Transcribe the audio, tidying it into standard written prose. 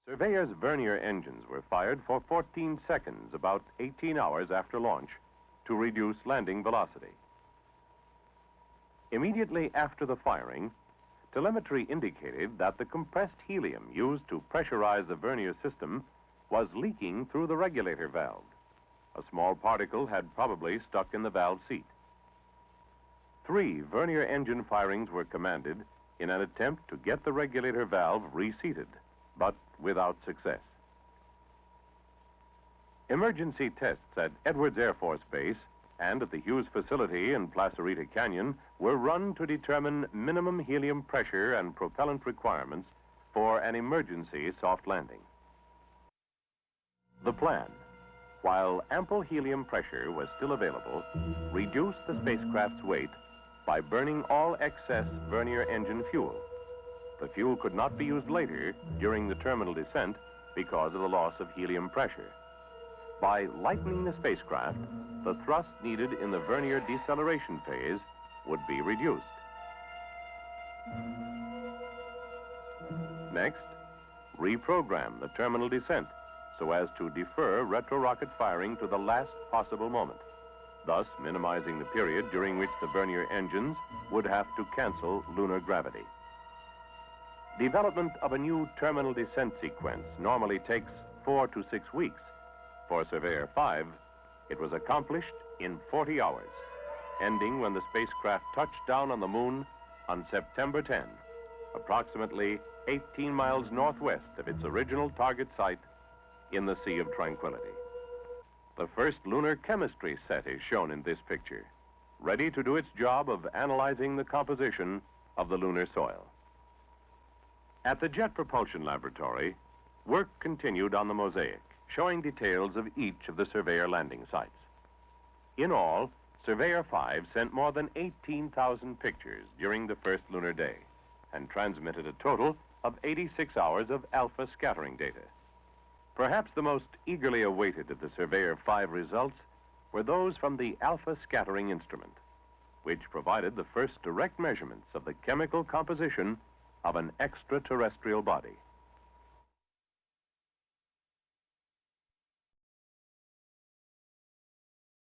Surveyor's vernier engines were fired for 14 seconds, about 18 hours after launch, to reduce landing velocity. Immediately after the firing, telemetry indicated that the compressed helium used to pressurize the vernier system was leaking through the regulator valve. A small particle had probably stuck in the valve seat. 3 vernier engine firings were commanded in an attempt to get the regulator valve reseated, but without success. Emergency tests at Edwards Air Force Base and at the Hughes facility in Placerita Canyon were run to determine minimum helium pressure and propellant requirements for an emergency soft landing. The plan, while ample helium pressure was still available, reduced the spacecraft's weight by burning all excess vernier engine fuel. The fuel could not be used later during the terminal descent because of the loss of helium pressure. By lightening the spacecraft, the thrust needed in the vernier deceleration phase would be reduced. Next, reprogram the terminal descent so as to defer retro-rocket firing to the last possible moment, thus minimizing the period during which the vernier engines would have to cancel lunar gravity. Development of a new terminal descent sequence normally takes 4 to 6 weeks. For Surveyor 5, it was accomplished in 40 hours, ending when the spacecraft touched down on the moon on September 10, approximately 18 miles northwest of its original target site in the Sea of Tranquility. The first lunar chemistry set is shown in this picture, ready to do its job of analyzing the composition of the lunar soil. At the Jet Propulsion Laboratory, work continued on the mosaic, showing details of each of the Surveyor landing sites. In all, Surveyor 5 sent more than 18,000 pictures during the first lunar day and transmitted a total of 86 hours of alpha scattering data. Perhaps the most eagerly awaited of the Surveyor 5 results were those from the alpha scattering instrument, which provided the first direct measurements of the chemical composition of an extraterrestrial body.